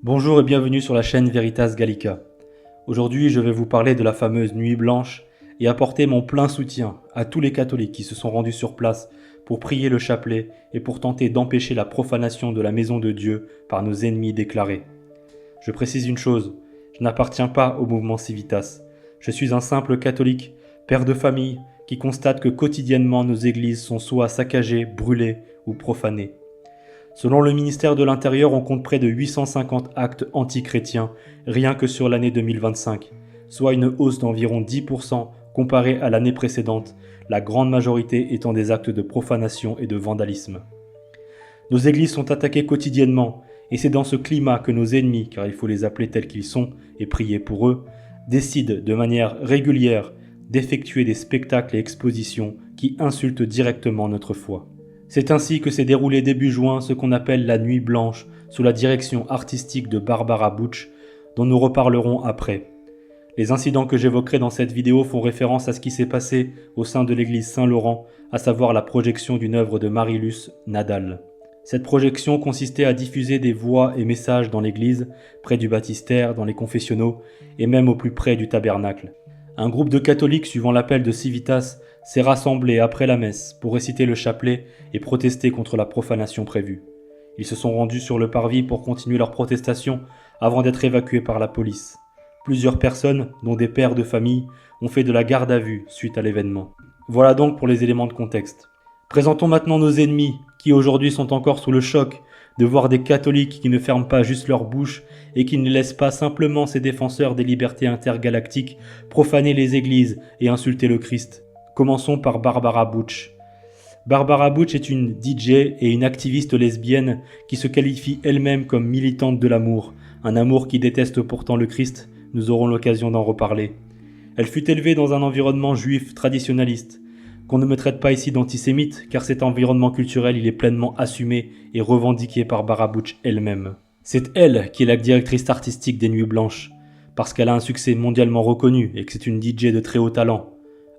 Bonjour et bienvenue sur la chaîne Veritas Gallica. Aujourd'hui, je vais vous parler de la fameuse Nuit Blanche et apporter mon plein soutien à tous les catholiques qui se sont rendus sur place pour prier le chapelet et pour tenter d'empêcher la profanation de la maison de Dieu par nos ennemis déclarés. Je précise une chose, je n'appartiens pas au mouvement Civitas. Je suis un simple catholique, père de famille, qui constate que quotidiennement nos églises sont soit saccagées, brûlées ou profanées. Selon le ministère de l'Intérieur, on compte près de 850 actes antichrétiens rien que sur l'année 2025, soit une hausse d'environ 10% comparée à l'année précédente, la grande majorité étant des actes de profanation et de vandalisme. Nos églises sont attaquées quotidiennement, et c'est dans ce climat que nos ennemis, car il faut les appeler tels qu'ils sont et prier pour eux, décident de manière régulière d'effectuer des spectacles et expositions qui insultent directement notre foi. C'est ainsi que s'est déroulé début juin ce qu'on appelle la Nuit Blanche, sous la direction artistique de Barbara Butch, dont nous reparlerons après. Les incidents que j'évoquerai dans cette vidéo font référence à ce qui s'est passé au sein de l'église Saint-Laurent, à savoir la projection d'une œuvre de Marilus Nadal. Cette projection consistait à diffuser des voix et messages dans l'église, près du baptistère, dans les confessionnaux et même au plus près du tabernacle. Un groupe de catholiques suivant l'appel de Civitas s'est rassemblé après la messe pour réciter le chapelet et protester contre la profanation prévue. Ils se sont rendus sur le parvis pour continuer leur protestation avant d'être évacués par la police. Plusieurs personnes, dont des pères de famille, ont fait de la garde à vue suite à l'événement. Voilà donc pour les éléments de contexte. Présentons maintenant nos ennemis, qui aujourd'hui sont encore sous le choc de voir des catholiques qui ne ferment pas juste leur bouche et qui ne laissent pas simplement ces défenseurs des libertés intergalactiques profaner les églises et insulter le Christ. Commençons par Barbara Butch. Barbara Butch est une DJ et une activiste lesbienne qui se qualifie elle-même comme militante de l'amour, un amour qui déteste pourtant le Christ, nous aurons l'occasion d'en reparler. Elle fut élevée dans un environnement juif traditionnaliste, qu'on ne me traite pas ici d'antisémite, car cet environnement culturel il est pleinement assumé et revendiqué par Barbara Butch elle-même. C'est elle qui est la directrice artistique des Nuits Blanches, parce qu'elle a un succès mondialement reconnu et que c'est une DJ de très haut talent.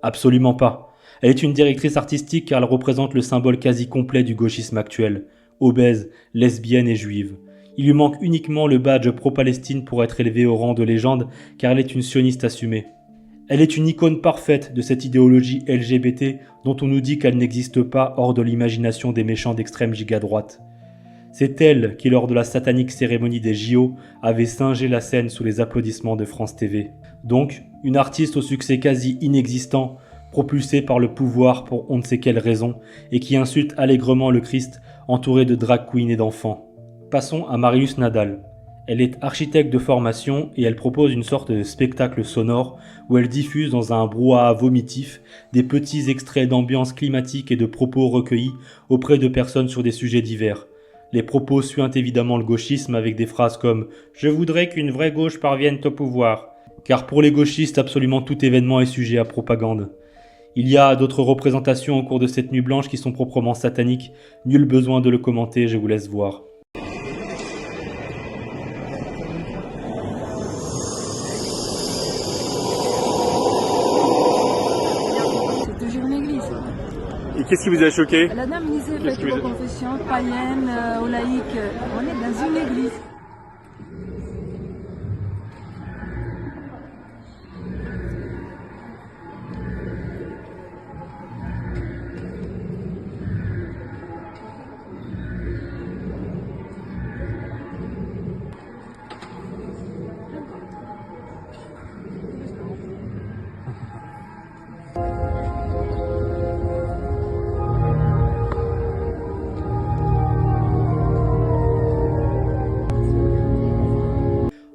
Absolument pas. Elle est une directrice artistique car elle représente le symbole quasi complet du gauchisme actuel, obèse, lesbienne et juive. Il lui manque uniquement le badge pro-Palestine pour être élevée au rang de légende car elle est une sioniste assumée. Elle est une icône parfaite de cette idéologie LGBT dont on nous dit qu'elle n'existe pas hors de l'imagination des méchants d'extrême giga-droite. C'est elle qui, lors de la satanique cérémonie des JO, avait singé la scène sous les applaudissements de France TV. Donc, une artiste au succès quasi inexistant, propulsée par le pouvoir pour on ne sait quelle raison, et qui insulte allègrement le Christ, entouré de drag queens et d'enfants. Passons à Marilus Nadal. Elle est architecte de formation et elle propose une sorte de spectacle sonore où elle diffuse dans un brouhaha vomitif des petits extraits d'ambiance climatique et de propos recueillis auprès de personnes sur des sujets divers. Les propos suintent évidemment le gauchisme avec des phrases comme « Je voudrais qu'une vraie gauche parvienne au pouvoir ». Car pour les gauchistes, absolument tout événement est sujet à propagande. Il y a d'autres représentations au cours de cette nuit blanche qui sont proprement sataniques. Nul besoin de le commenter, je vous laisse voir. Et qu'est-ce qui vous a choqué? La dame disait faites vos confessions païennes, aux laïcs. On est dans une église.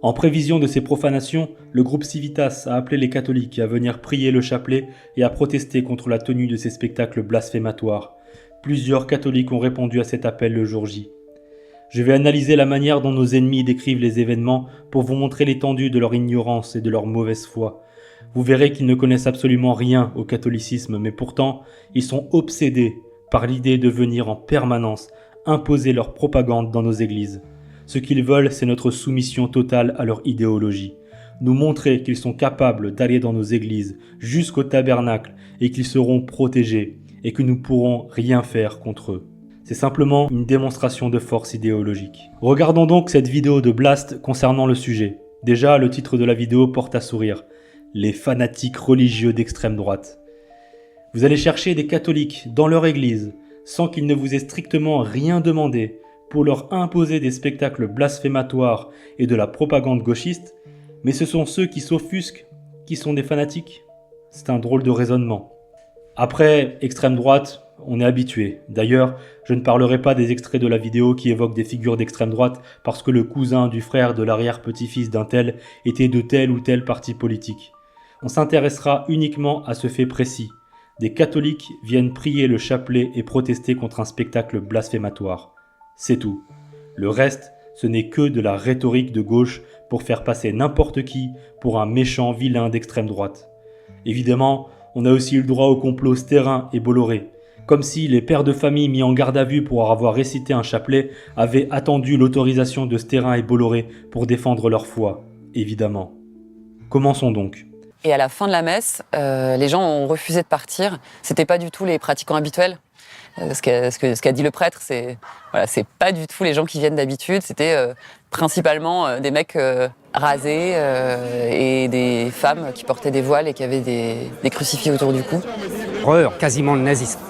En prévision de ces profanations, le groupe Civitas a appelé les catholiques à venir prier le chapelet et à protester contre la tenue de ces spectacles blasphématoires. Plusieurs catholiques ont répondu à cet appel le jour J. Je vais analyser la manière dont nos ennemis décrivent les événements pour vous montrer l'étendue de leur ignorance et de leur mauvaise foi. Vous verrez qu'ils ne connaissent absolument rien au catholicisme, mais pourtant, ils sont obsédés par l'idée de venir en permanence imposer leur propagande dans nos églises. Ce qu'ils veulent, c'est notre soumission totale à leur idéologie. Nous montrer qu'ils sont capables d'aller dans nos églises jusqu'au tabernacle et qu'ils seront protégés et que nous ne pourrons rien faire contre eux. C'est simplement une démonstration de force idéologique. Regardons donc cette vidéo de Blast concernant le sujet. Déjà, le titre de la vidéo porte à sourire. Les fanatiques religieux d'extrême droite. Vous allez chercher des catholiques dans leur église, sans qu'ils ne vous aient strictement rien demandé, pour leur imposer des spectacles blasphématoires et de la propagande gauchiste, mais ce sont ceux qui s'offusquent qui sont des fanatiques. C'est un drôle de raisonnement. Après, extrême droite, on est habitué. D'ailleurs, je ne parlerai pas des extraits de la vidéo qui évoquent des figures d'extrême droite parce que le cousin du frère de l'arrière-petit-fils d'un tel était de tel ou tel parti politique. On s'intéressera uniquement à ce fait précis. Des catholiques viennent prier le chapelet et protester contre un spectacle blasphématoire. C'est tout. Le reste, ce n'est que de la rhétorique de gauche pour faire passer n'importe qui pour un méchant vilain d'extrême droite. Évidemment, on a aussi eu le droit au complot Stérin et Bolloré, comme si les pères de famille mis en garde à vue pour avoir récité un chapelet avaient attendu l'autorisation de Stérin et Bolloré pour défendre leur foi, évidemment. Commençons donc. Et à la fin de la messe, les gens ont refusé de partir. C'était pas du tout les pratiquants habituels. Ce qu'a dit le prêtre, c'est pas du tout les gens qui viennent d'habitude. C'était principalement des mecs rasés et des femmes qui portaient des voiles et qui avaient des crucifix autour du cou. Horreur, quasiment le nazisme.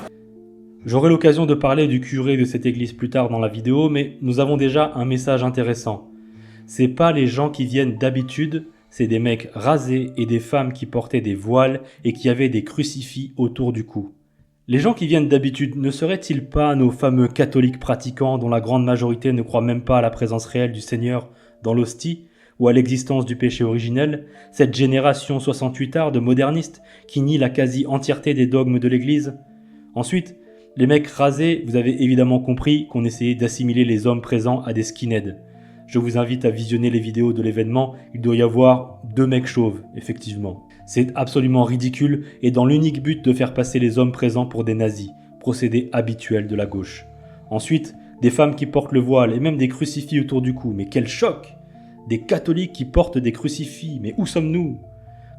J'aurai l'occasion de parler du curé de cette église plus tard dans la vidéo, mais nous avons déjà un message intéressant. C'est pas les gens qui viennent d'habitude, c'est des mecs rasés et des femmes qui portaient des voiles et qui avaient des crucifix autour du cou. Les gens qui viennent d'habitude ne seraient-ils pas nos fameux catholiques pratiquants dont la grande majorité ne croit même pas à la présence réelle du Seigneur dans l'hostie ou à l'existence du péché originel, cette génération 68ard de modernistes qui nie la quasi-entièreté des dogmes de l'Église? Ensuite, les mecs rasés, vous avez évidemment compris qu'on essayait d'assimiler les hommes présents à des skinheads. Je vous invite à visionner les vidéos de l'événement, il doit y avoir 2 mecs chauves, effectivement. C'est absolument ridicule et dans l'unique but de faire passer les hommes présents pour des nazis, procédé habituel de la gauche. Ensuite, des femmes qui portent le voile et même des crucifix autour du cou, mais quel choc! Des catholiques qui portent des crucifix, mais où sommes-nous?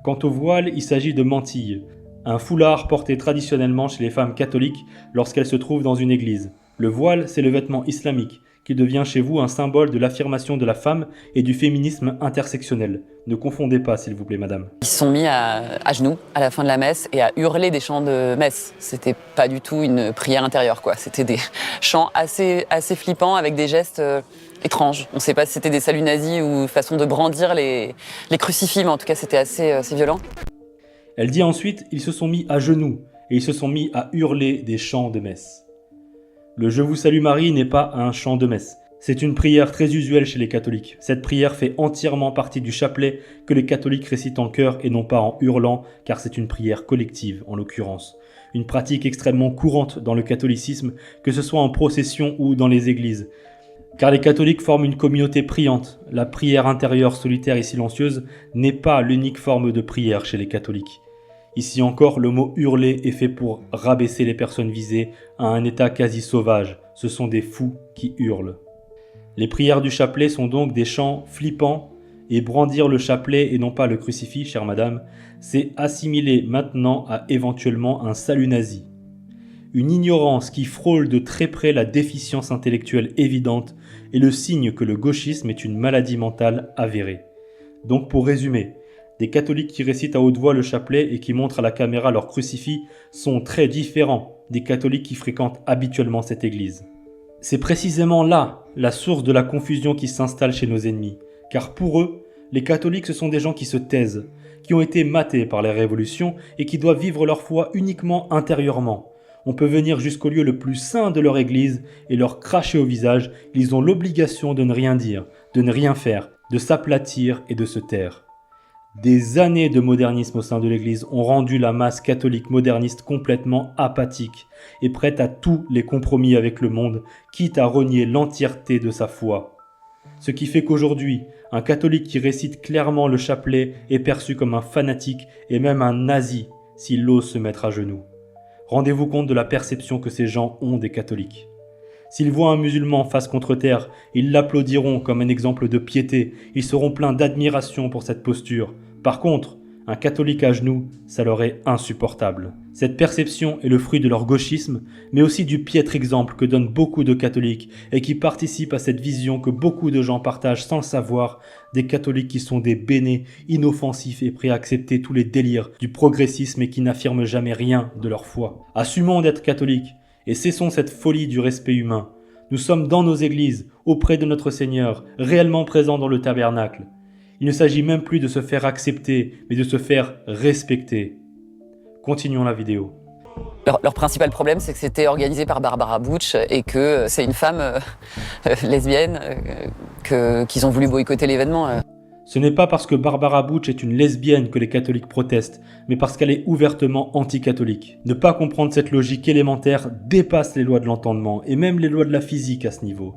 Quant au voile, il s'agit de mantilles, un foulard porté traditionnellement chez les femmes catholiques lorsqu'elles se trouvent dans une église. Le voile, c'est le vêtement islamique, qui devient chez vous un symbole de l'affirmation de la femme et du féminisme intersectionnel. Ne confondez pas, s'il vous plaît, madame. Ils se sont mis à genoux à la fin de la messe et à hurler des chants de messe. C'était pas du tout une prière intérieure, quoi. C'était des chants assez flippants avec des gestes étranges. On sait pas si c'était des saluts nazis ou façon de brandir les crucifix, mais en tout cas, c'était assez violent. Elle dit ensuite, ils se sont mis à genoux et ils se sont mis à hurler des chants de messe. Le « Je vous salue Marie » n'est pas un chant de messe. C'est une prière très usuelle chez les catholiques. Cette prière fait entièrement partie du chapelet que les catholiques récitent en chœur et non pas en hurlant, car c'est une prière collective en l'occurrence. Une pratique extrêmement courante dans le catholicisme, que ce soit en procession ou dans les églises. Car les catholiques forment une communauté priante. La prière intérieure solitaire et silencieuse n'est pas l'unique forme de prière chez les catholiques. Ici encore, le mot « hurler » est fait pour rabaisser les personnes visées à un état quasi sauvage. Ce sont des fous qui hurlent. Les prières du chapelet sont donc des chants flippants, et brandir le chapelet et non pas le crucifix, chère madame, c'est assimiler maintenant à éventuellement un salut nazi. Une ignorance qui frôle de très près la déficience intellectuelle évidente est le signe que le gauchisme est une maladie mentale avérée. Donc pour résumer, des catholiques qui récitent à haute voix le chapelet et qui montrent à la caméra leur crucifix sont très différents des catholiques qui fréquentent habituellement cette église. C'est précisément là la source de la confusion qui s'installe chez nos ennemis, car pour eux, les catholiques ce sont des gens qui se taisent, qui ont été matés par les révolutions et qui doivent vivre leur foi uniquement intérieurement. On peut venir jusqu'au lieu le plus saint de leur église et leur cracher au visage, ils ont l'obligation de ne rien dire, de ne rien faire, de s'aplatir et de se taire. Des années de modernisme au sein de l'Église ont rendu la masse catholique moderniste complètement apathique et prête à tous les compromis avec le monde, quitte à renier l'entièreté de sa foi. Ce qui fait qu'aujourd'hui, un catholique qui récite clairement le chapelet est perçu comme un fanatique et même un nazi s'il ose se mettre à genoux. Rendez-vous compte de la perception que ces gens ont des catholiques. S'ils voient un musulman face contre terre, ils l'applaudiront comme un exemple de piété, ils seront pleins d'admiration pour cette posture. Par contre, Un catholique à genoux, ça leur est insupportable. Cette perception est le fruit de leur gauchisme, mais aussi du piètre exemple que donnent beaucoup de catholiques et qui participent à cette vision que beaucoup de gens partagent sans le savoir, des catholiques qui sont des bénés, inoffensifs et prêts à accepter tous les délires du progressisme et qui n'affirment jamais rien de leur foi. Assumons d'être catholiques et cessons cette folie du respect humain. Nous sommes dans nos églises, auprès de notre Seigneur, réellement présents dans le tabernacle. Il ne s'agit même plus de se faire accepter, mais de se faire respecter. Continuons la vidéo. Leur principal problème, c'est que c'était organisé par Barbara Butch et que c'est une femme lesbienne qu'ils ont voulu boycotter l'événement. Ce n'est pas parce que Barbara Butch est une lesbienne que les catholiques protestent, mais parce qu'elle est ouvertement anti-catholique. Ne pas comprendre cette logique élémentaire dépasse les lois de l'entendement et même les lois de la physique à ce niveau.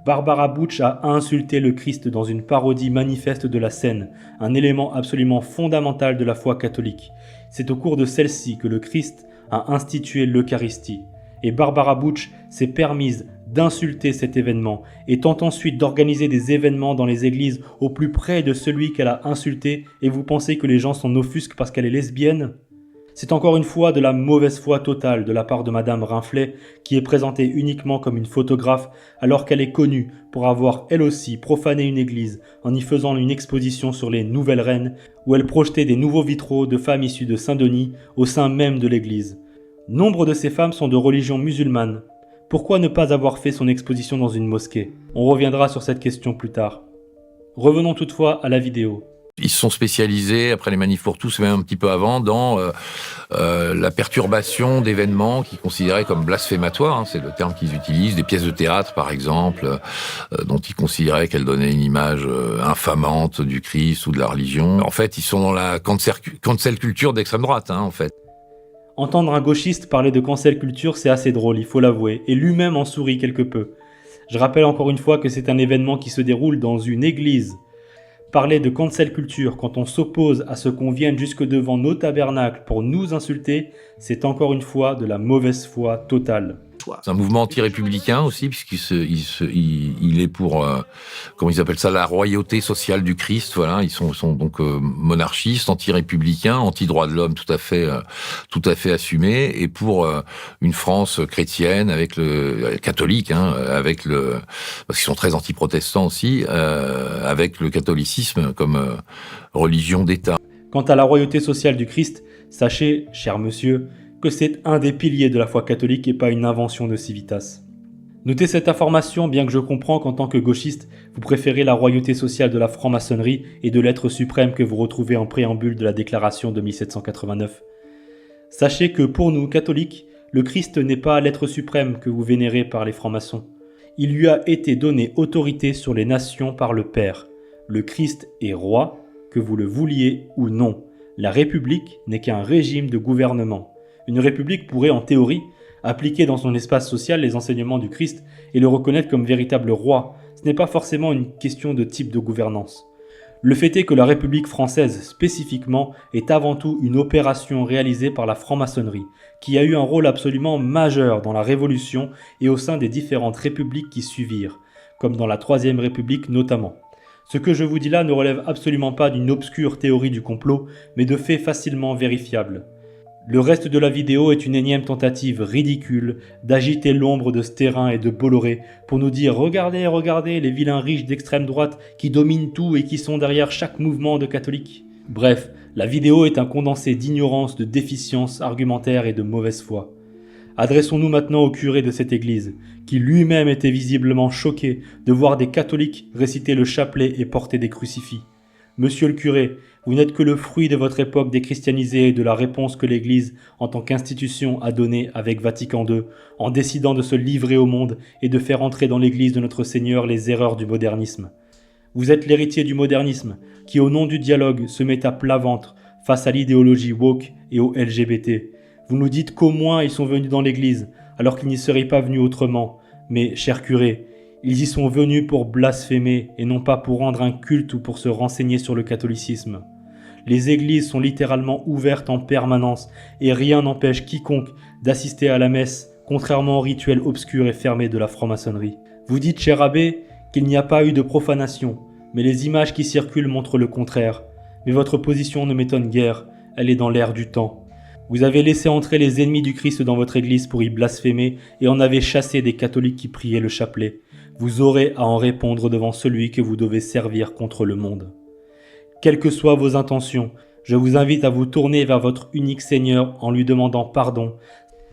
Barbara Butch a insulté le Christ dans une parodie manifeste de la scène, un élément absolument fondamental de la foi catholique. C'est au cours de celle-ci que le Christ a institué l'Eucharistie. Et Barbara Butch s'est permise d'insulter cet événement et tente ensuite d'organiser des événements dans les églises au plus près de celui qu'elle a insulté, et vous pensez que les gens s'en offusquent parce qu'elle est lesbienne ? C'est encore une fois de la mauvaise foi totale de la part de Madame Rinflet, qui est présentée uniquement comme une photographe alors qu'elle est connue pour avoir elle aussi profané une église en y faisant une exposition sur les nouvelles reines où elle projetait des nouveaux vitraux de femmes issues de Saint-Denis au sein même de l'église. Nombre de ces femmes sont de religion musulmane. Pourquoi ne pas avoir fait son exposition dans une mosquée ? On reviendra sur cette question plus tard. Revenons toutefois à la vidéo. Ils se sont spécialisés, après les manifs pour tous, même un petit peu avant, dans la perturbation d'événements qu'ils considéraient comme blasphématoires, c'est le terme qu'ils utilisent, des pièces de théâtre par exemple, dont ils considéraient qu'elles donnaient une image infamante du Christ ou de la religion. En fait, ils sont dans la cancel culture d'extrême droite, en fait. Entendre un gauchiste parler de cancel culture, c'est assez drôle, il faut l'avouer, et lui-même en sourit quelque peu. Je rappelle encore une fois que c'est un événement qui se déroule dans une église. Parler de cancel culture quand on s'oppose à ce qu'on vienne jusque devant nos tabernacles pour nous insulter, c'est encore une fois de la mauvaise foi totale. C'est un mouvement anti-républicain aussi, puisqu'il est pour, comment ils appellent ça, la royauté sociale du Christ. Voilà, ils sont donc monarchistes, anti-républicains, anti-droits de l'homme, tout à fait assumés, et pour une France chrétienne avec catholique, parce qu'ils sont très anti-protestants aussi, avec le catholicisme comme religion d'État. Quant à la royauté sociale du Christ, sachez, cher monsieur, que c'est un des piliers de la foi catholique et pas une invention de Civitas. Notez cette information, bien que je comprends qu'en tant que gauchiste, vous préférez la royauté sociale de la franc-maçonnerie et de l'être suprême que vous retrouvez en préambule de la déclaration de 1789. Sachez que pour nous, catholiques, le Christ n'est pas l'être suprême que vous vénérez par les francs-maçons. Il lui a été donné autorité sur les nations par le Père. Le Christ est roi, que vous le vouliez ou non. La République n'est qu'un régime de gouvernement. Une république pourrait, en théorie, appliquer dans son espace social les enseignements du Christ et le reconnaître comme véritable roi. Ce n'est pas forcément une question de type de gouvernance. Le fait est que la République française, spécifiquement, est avant tout une opération réalisée par la franc-maçonnerie, qui a eu un rôle absolument majeur dans la Révolution et au sein des différentes républiques qui suivirent, comme dans la Troisième République notamment. Ce que je vous dis là ne relève absolument pas d'une obscure théorie du complot, mais de faits facilement vérifiables. Le reste de la vidéo est une énième tentative ridicule d'agiter l'ombre de Sterrin et de Bolloré pour nous dire « Regardez, regardez les vilains riches d'extrême droite qui dominent tout et qui sont derrière chaque mouvement de catholiques. » Bref, la vidéo est un condensé d'ignorance, de déficience argumentaire et de mauvaise foi. Adressons-nous maintenant au curé de cette église, qui lui-même était visiblement choqué de voir des catholiques réciter le chapelet et porter des crucifix. Monsieur le curé, vous n'êtes que le fruit de votre époque déchristianisée et de la réponse que l'Église, en tant qu'institution, a donnée avec Vatican II, en décidant de se livrer au monde et de faire entrer dans l'Église de notre Seigneur les erreurs du modernisme. Vous êtes l'héritier du modernisme, qui au nom du dialogue se met à plat ventre face à l'idéologie woke et au LGBT. Vous nous dites qu'au moins ils sont venus dans l'Église, alors qu'ils n'y seraient pas venus autrement. Mais, cher curé, ils y sont venus pour blasphémer et non pas pour rendre un culte ou pour se renseigner sur le catholicisme. Les églises sont littéralement ouvertes en permanence et rien n'empêche quiconque d'assister à la messe, contrairement au rituel obscur et fermé de la franc-maçonnerie. Vous dites, cher abbé, qu'il n'y a pas eu de profanation, mais les images qui circulent montrent le contraire. Mais votre position ne m'étonne guère, elle est dans l'air du temps. Vous avez laissé entrer les ennemis du Christ dans votre église pour y blasphémer et en avez chassé des catholiques qui priaient le chapelet. Vous aurez à en répondre devant celui que vous devez servir contre le monde. Quelles que soient vos intentions, je vous invite à vous tourner vers votre unique Seigneur en lui demandant pardon.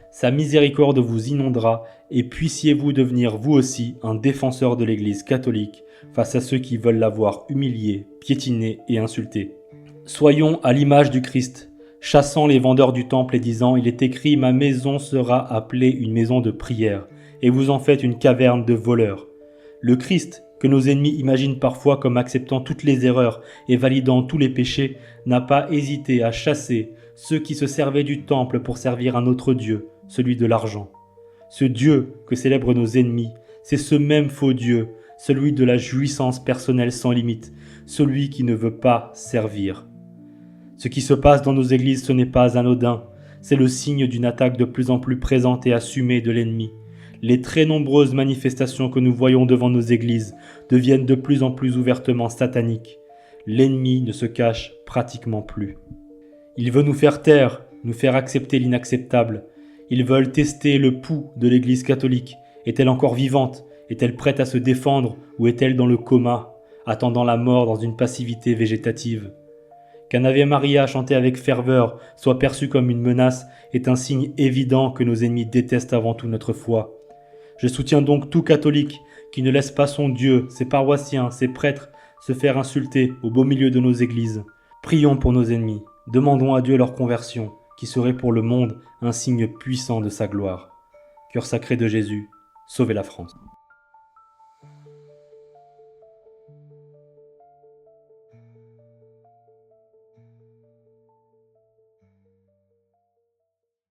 Sa miséricorde vous inondera et puissiez-vous devenir vous aussi un défenseur de l'Église catholique face à ceux qui veulent la voir humiliée, piétinée et insultée. Soyons à l'image du Christ, chassant les vendeurs du temple et disant « Il est écrit, ma maison sera appelée une maison de prière, et vous en faites une caverne de voleurs. » Le Christ, que nos ennemis imaginent parfois comme acceptant toutes les erreurs et validant tous les péchés, n'a pas hésité à chasser ceux qui se servaient du temple pour servir un autre Dieu, celui de l'argent. Ce Dieu que célèbrent nos ennemis, c'est ce même faux Dieu, celui de la jouissance personnelle sans limite, celui qui ne veut pas servir. Ce qui se passe dans nos églises, ce n'est pas anodin, c'est le signe d'une attaque de plus en plus présente et assumée de l'ennemi. Les très nombreuses manifestations que nous voyons devant nos églises deviennent de plus en plus ouvertement sataniques. L'ennemi ne se cache pratiquement plus. Il veut nous faire taire, nous faire accepter l'inacceptable. Ils veulent tester le pouls de l'Église catholique. Est-elle encore vivante? Est-elle prête à se défendre ou est-elle dans le coma, attendant la mort dans une passivité végétative? Qu'un Ave Maria chanté avec ferveur soit perçu comme une menace est un signe évident que nos ennemis détestent avant tout notre foi. Je soutiens donc tout catholique qui ne laisse pas son Dieu, ses paroissiens, ses prêtres se faire insulter au beau milieu de nos églises. Prions pour nos ennemis, demandons à Dieu leur conversion, qui serait pour le monde un signe puissant de sa gloire. Cœur sacré de Jésus, sauvez la France.